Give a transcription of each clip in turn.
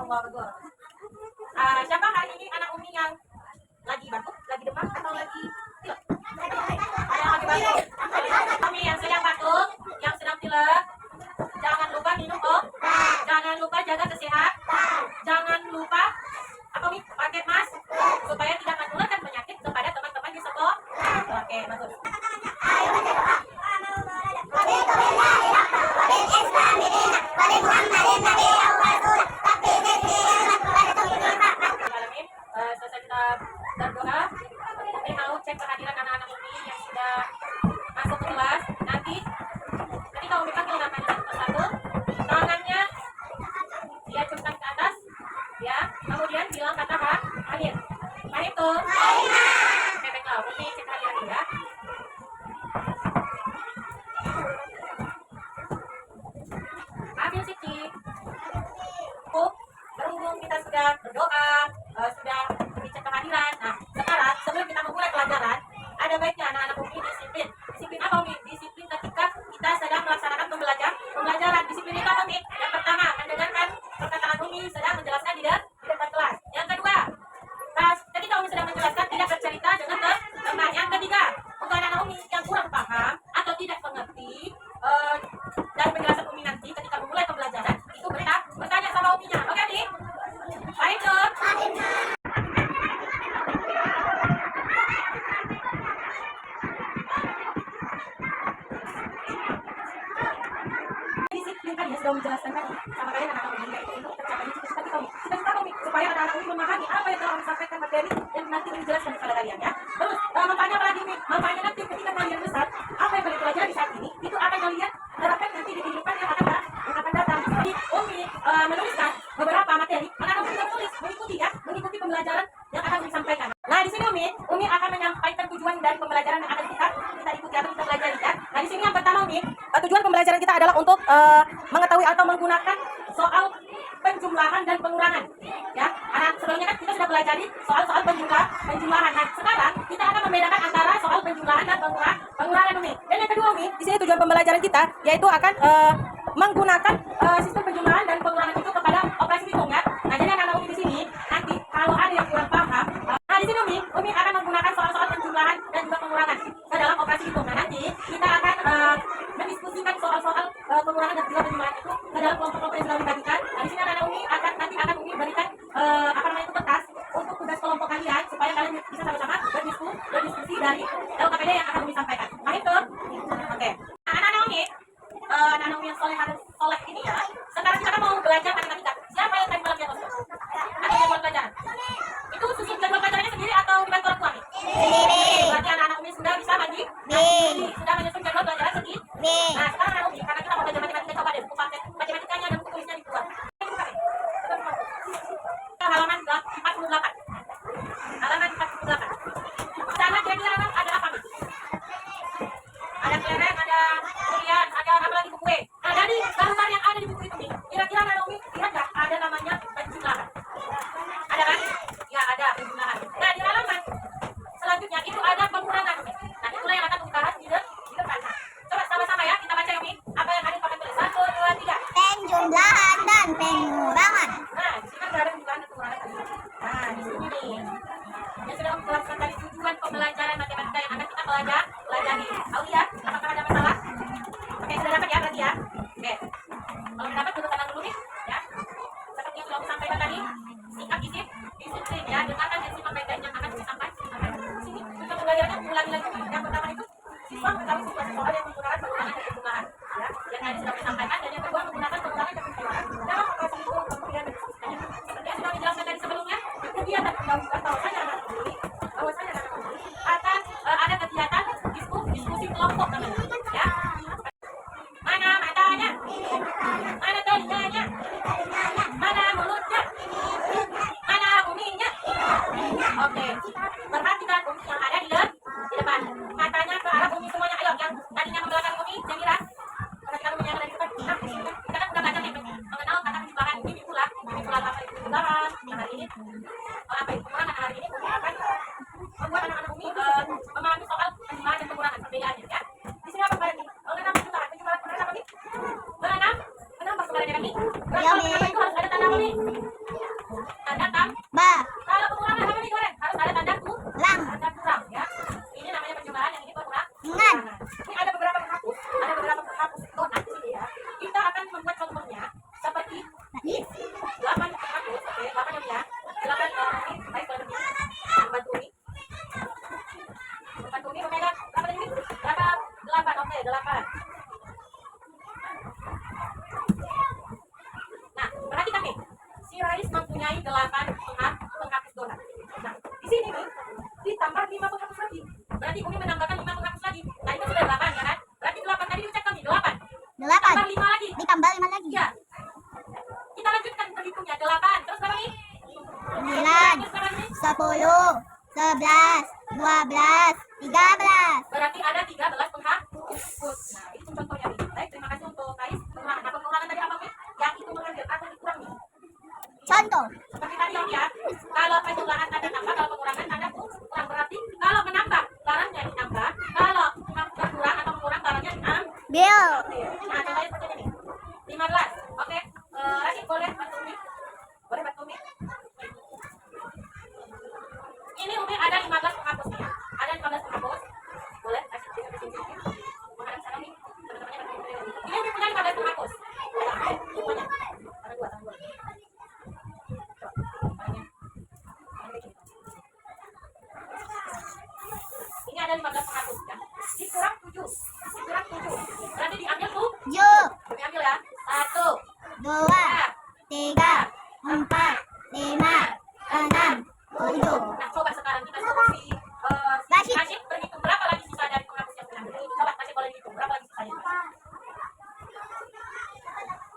Siapa hari ini anak Umi yang lagi batuk, lagi demam, atau lagi pilek? Ada yang lagi batuk. Umi yang sedang batuk, yang sedang pilek, jangan lupa minum jangan lupa jaga kesehatan, jangan lupa apa Umi pakai masker supaya tidak menularkan penyakit kepada teman-teman di sekolah. Oke, bagus. Selesai kita berdoa, Umi mau cek kehadiran anak-anak Umi yang sudah masuk ke kelas. Nanti ketika Umi panggil namanya satu persatu, tangannya diacungkan ke atas, ya. Kemudian bilang kata hadir. Hadir tuh. Oke, baiklah. Umi cek kehadiran dulu ya. Ambil Siti. Berhubung kita sudah berdoa, sudah dicek kehadiran. Nah, sekarang sebelum kita memulai pelajaran, ada baiknya anak-anak Umi disiplin. Disiplin apa Umi? Disiplin ketika kita sedang melaksanakan pembelajaran. Disiplin itu apa Umi? Yang pertama, mendengarkan perkataan Umi sedang menjelaskan di depan kelas. Yang kedua, ketika Umi sedang menjelaskan tidak bercerita dengan teman. Yang ketiga, untuk anak-anak Umi yang kurang paham atau tidak mengerti dari penjelasan Umi nanti ketika memulai pembelajaran, itu bertanya sama Uminya. Oke, Dik? Baik, Dok? Disiplin kan ya, sudah menjelaskan kan sama kalian anak-anak Umi untuk tercapainya cita-cita Umi. Cita-cita Umi supaya anak-anak Umi memahami apa yang telah Umi sampaikan materi yang nanti Umi jelaskan kepada kalian ya. Terus manfaatnya apa lagi Umi? Manfaatnya nanti ketika kalian besar, apa yang kalian pelajari saat ini itu akan kalian terapkan nanti di kehidupan yang akan datang. Jadi Umi menuliskan beberapa materi, anak-anak Umi menulis mengikuti pembelajaran yang akan Umi sampaikan. Nah, di sini Umi akan menyampaikan tujuan dari pembelajaran yang akan kita ikuti atau kita pelajari ya. Nah, di sini yang pertama Umi, tujuan pembelajaran kita adalah untuk mengetahui atau menggunakan soal penjumlahan dan pengurangan. Ya, anak sebelumnya kan kita sudah pelajari soal-soal penjumlahan. Nah, sekarang kita akan membedakan antara soal penjumlahan dan pengurangan Umi. Dan yang kedua Umi, di sini tujuan pembelajaran kita yaitu akan menggunakan sistem penjumlahan dan pengurangan itu kepada operasi hitung ya. Nah, jadi anak-anak Umi di sini nanti kalau ada yang kurang paham, nah di sini Umi akan menggunakan soal-soal penjumlahan dan juga pengurangan ke dalam operasi hitung. Nah, nanti kita akan mendiskusikan soal-soal pengurangan dan juga penjumlahan itu ke dalam kelompok-kelompok yang sudah dibagikan. Nah, di sini anak-anak Umi akan Umi berikan itu kertas untuk tugas kelompok kalian supaya kalian bisa sama-sama berdiskusi dari LKPD yang akan Umi sampaikan. Nah, itu. Oke. Nah, anak-anak Umi yang soleh ini ya. Sekarang kita mau belajar matematika. Siapa yang tadi malam jadwal? Ada jadwal pelajaran? Itu susun jadwal pelajarannya sendiri atau dibantu orang tua? Sendiri. Berarti anak-anak Umi sudah bisa sudah menyusun jadwal pelajaran sendiri. Nah, sekarang anak Umi karena kita mau belajar matematika, coba deh buku matematikanya dan buku tulisnya dibuat. Halaman 48. Halaman 48. Sana kira-kira ada apa nih? Ada kelereng, ada durian, ada apa lagi buku E. Nah, dari gambar yang ada di buku itu nih, kira-kira anak Umi lihat nggak ada namanya penjumlahan? Ada kan? Ya, ada penjumlahan. Nah, di halaman selanjutnya itu ada pengurangan Umi. Nah, itulah yang akan Umi bahas di depan. Coba sama-sama ya, kita baca Umi. Apa yang ada di papan tulis? 1, 2, 3. Penjumlahan dan pengurangan. Nah, di sini kan ada penjumlahan dan pengurangan tadi. Nah, di sini nih. Yang sudah menjelaskan tadi tujuan pembelajaran matematika yang akan kita pelajari. Aulia, apakah ada masalah? Oke, sudah dapat ya berarti ya? Oke. Kalau dapat tepuk tangan dulu nih, ya. Seperti yang sudah aku sampaikan tadi, singkat disiplin ya, dengarkan dan simak baik-baik yang akan disampaikan. Di sini tujuan pembelajarannya ulangi lagi. Yang pertama itu siswa mengetahui situasi soal yang menggunakan pengurangan dan penjumlahan. Ya, yang tadi sudah disampaikan dan yang kedua menggunakan pengurangan dan penjumlahan. Dalam operasi hitung kemudian berdiskusikannya. Seperti yang sudah dijelaskan tadi sebelumnya, kegiatan bahwasanya anak Umi akan ada kegiatan diskusi kelompok namanya. Ya. Mana matanya? Mana telinganya? Mana mulutnya? Mana Uminya? Oke. Perhatikan Umi yang ada di depan. Matanya ke arah Umi semuanya. Ayo, yang tadinya membelakang Umi, Jamila. Perhatikan Umi yang ada di depan. Nah, kita kan udah baca nih mengenal kata penjumlahan. Ini pula apa itu penjumlahan. Nah, hari ini apa itu pengurangan? Hari ini Umi akan membuat anak-anak Umi memahami soal penjumlahan dan pengurangan perbedaannya ya. Di sini apa berarti? Mengenal penjumlahan apa nih? Mengenal perbedaannya kami. Nah, kalau mengenal itu harus ada tanda apa nih? 8 hapus, oke, 8 yang ya. Silakan Umi, baik kalau begini. Bantu Umi. Bantu Umi memegang 8 ini. 8, oke, 8. Nah, perhatikan nih. Si Rais mempunyai 8 penghapus donat. Nah, di sini nih ditambah 5 penghapus lagi. Berarti Umi menambahkan 5 penghapus lagi. Nah, itu sudah 8 ya kan? Berarti 8 tadi diucapkan nih, 8. 8. Tambah 5 lagi. Ditambah 5 lagi. Ya. Kita lanjutkan perhitungnya. 8. Terus berapa nih? 9, Terus berapa nih? 10, 11, 12, 13. Berarti ada 13 penghapus. Nah, itu contohnya nih. Baik, terima kasih untuk Rais. Pengurangan. Nah, pengurangan tadi apa nih? Yang itu mengambil atau dikurangi. Contoh. Seperti tadi Om ya. Kalau penjumlahan tanda tambah, kalau pengurangan tanda kurang. Berarti kalau menambah barangnya ditambah, kalau berkurang atau mengurangi barangnya diambil. Bill. Nah, contohnya seperti ini. 15. Oke. Rashid boleh bantu Umi? Boleh bantu Umi? Ini Umi ada 15 penghapus nih. Ada 15 penghapus. Boleh Rashid bisa di sini. Menghadap sana nih. Teman-temannya bantu Umi. Ini Umi punya 15 penghapus. Semuanya. Ada 2, ada 2. Ini ada 15 penghapus ya. Dikurang 7. Dikurang 7. Berarti diambil tuh. 7, Diambil ya. 1, 2, 3, 4, 5, 6, 7. Nah, coba sekarang kita suruh si Rashid berhitung berapa lagi sisa dari penghapus yang diambil. Coba Rashid boleh hitung berapa lagi sisanya.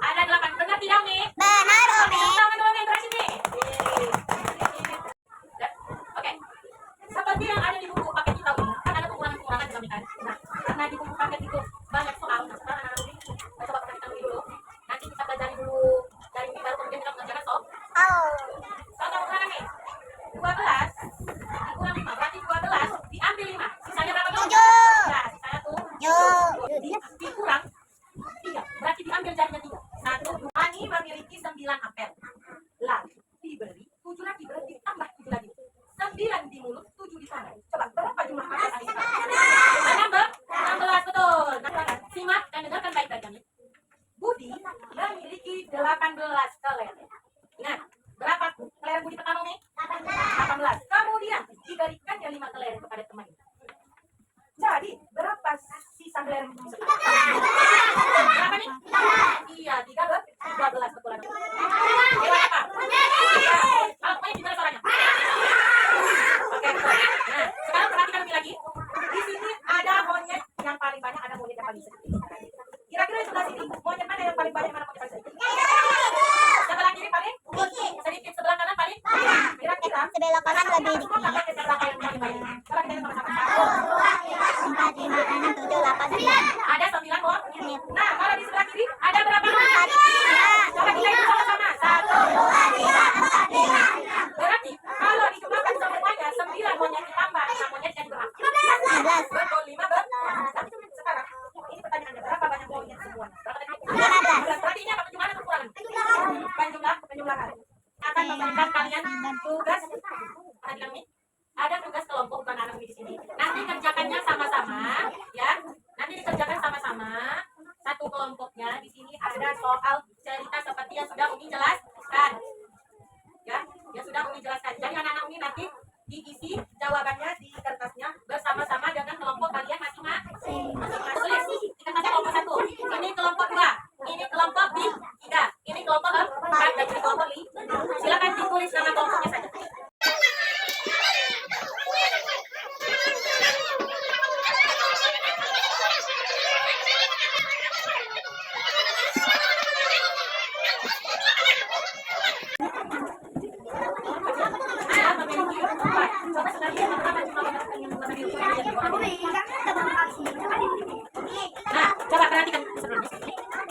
Ada 8. Benar tidak nih? Benar, Umi. Tangan dulu nih Rashid nih. Oke. Seperti yang ada di buku paket kita ini, kan ada pengurangan-pengurangan di kan. Nah, karena di buku paket itu banyak soal. Nah, sekarang anak-anak ini coba perhatikan dulu. Nanti kita pelajari dulu dari ini baru kemudian kita mengerjakan soal. Soal pengurangan nih. 12 dikurang 5 berarti 12 diambil 5. Sisanya berapa tuh? 7. Nah, sisanya tuh 7. dikurang 3. Berarti diambil jadinya 3. 1, 2. Ani memiliki 9 apel. Lalu diberi 7 lagi berarti tambah 7 lagi. 9 di mulut, 7 di tangan. Coba berapa jumlah apel tadi? 16 betul. Nah, simak dan dengarkan baik-baik kami. Budi memiliki 18 keler. Ingat, berapa keler Budi pertama nih? 18. Kemudian diberikannya 5 keler kepada temannya. Jadi, berapa sisa keler? Berapa nih? Iya, 13 betul. Berapa? Kalau pokoknya gimana suaranya? Oke, betul. Nah, sekarang perhatikan lebih lagi. Di sini ada monyet yang paling banyak, ada monyet yang paling sedikit. Kira-kira di sebelah sini, monyet mana yang paling banyak, mana monyet paling sedikit? Sebelah kiri paling sedikit, sebelah kanan paling. Kira-kira Sebelah kanan lebih dikit. sebelah kanan paling banyak. Coba kita lihat sama-sama. 4, 5, 6, 7, 8, 9. Ada 9 monyet. Nah, kalau di sebelah kiri ada berapa? 4, Coba kita hitung sama-sama. 1, 2, 3, 4, 5. berarti kalau dijumlahkan semuanya 9 monyet ditambah 6 monyet jadi berapa? 15. Betul, 5 Tapi sekarang ini pertanyaannya berapa banyak monyet semuanya? Berapa tadi? 15. Berarti ini apa penjumlahan atau kekurangan? Penjumlahan. Akan memberikan kalian tugas. Perhatikan nih. Ada tugas kelompok bukan anak di sini. Nanti kerjakannya sama-sama, ya. Nanti dikerjakan sama-sama. Satu kelompoknya di sini ada soal cerita seperti yang sudah Umi jelaskan. Ya, yang sudah Umi jelaskan. Jadi anak-anak Umi nanti diisi jawabannya di kertasnya bersama-sama dengan kelompok kalian masing-masing. Tulis di kertasnya kelompok 1. Ini kelompok 2. Ini kelompok 3. Ini kelompok 4 dan ini kelompok 5. Silakan ditulis nama kelompoknya saja. Coba sekalian berapa jumlah Nah, coba perhatikan sebelumnya.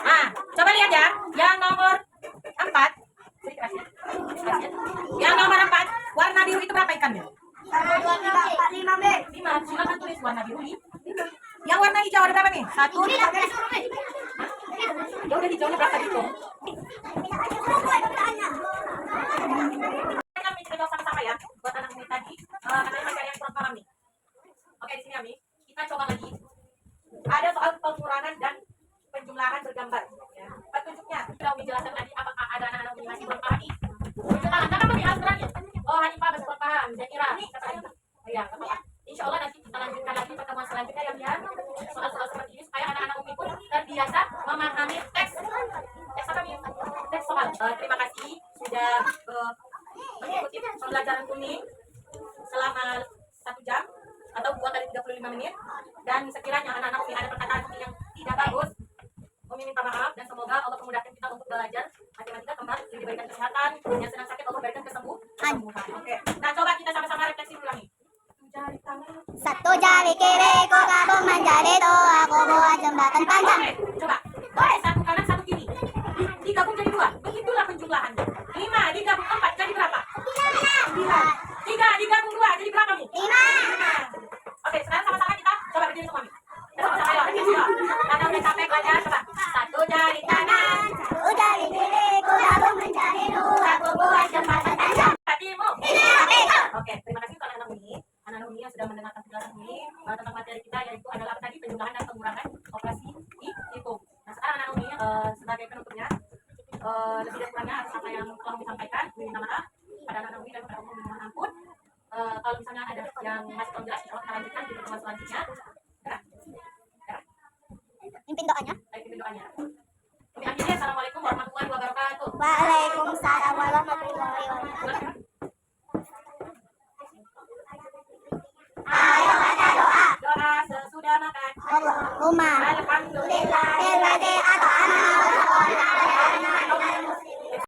Nah, coba lihat ya. Yang nomor 4. Yang nomor 4, warna biru itu berapa ikannya? 1, 2, 3, 4, 5, B. 5. Silakan tulis warna biru ini. Yang warna hijau ada berapa nih? 1. Ya udah hijaunya berapa gitu? Kita sama-sama ya. Buat anak Umi tadi, katanya masih ada yang kurang paham nih. Oke, di sini Ami, kita coba lagi. Ada soal pengurangan dan penjumlahan bergambar. Ya. Petunjuknya sudah Umi jelaskan tadi. Apakah ada anak-anak masih belum paham nih. Cuci tangan, jangan pakai alat berat ya. Oh, hanya Pak masih belum paham. Saya kira. Iya, nggak apa-apa. Insya Allah nanti kita lanjutkan lagi pertemuan selanjutnya ya, biar soal-soal seperti ini supaya anak-anak Umi pun terbiasa memahami teks apa nih? Teks soal. Terima kasih sudah mengikuti pembelajaran Umi selama 1 jam atau 2 kali 35 menit. Dan sekiranya anak-anak Umi ada perkataan Umi yang tidak bagus, Umi minta maaf dan semoga Allah memudahkan kita untuk belajar matematika kembali, diberikan kesehatan, yang sedang sakit Allah berikan kesembuhan. Oke. Nah, coba kita sama-sama refleksi ulangi. Jari tangan. Satu jari kiri ku gabung menjadi dua, aku buat jembatan panjang. Oke, coba. Boleh satu kanan satu kiri. Digabung jadi 2. Begitulah penjumlahannya. 5 digabung 4 jadi berapa? 9. 3 digabung 2 jadi berapa nih? 5. Oke, sekarang sama-sama kita coba berdiri semua nih. Kita sama-sama ya. Karena udah capek belajar, coba. Satu jari kanan. Satu jari kiri ku gabung menjadi dua, aku buat jembatan panjang. Hatimu. Ini hatiku. Oke, terima kasih untuk anak-anak Umi. Anak-anak Umi yang sudah mendengarkan penjelasan Umi tentang materi kita, yaitu adalah apa tadi, penjumlahan dan pengurangan operasi hitung. Nah, sekarang anak-anak Umi sebagai penutupnya, lebih dan kurangnya atas apa yang telah Umi sampaikan, Umi minta maaf pada anak-anak Umi dan pada umum mohon ampun. Kalau misalnya ada yang masih belum jelas, insya Allah kita lanjutkan di pertemuan selanjutnya. Gerak. Gerak. Pimpin doanya. Ayo pimpin doanya. Umi akhirnya, Assalamualaikum warahmatullahi wabarakatuh. Waalaikumsalam warahmatullahi wabarakatuh. Ayo baca doa. Doa sesudah makan. Allahumma Alhamdulillah.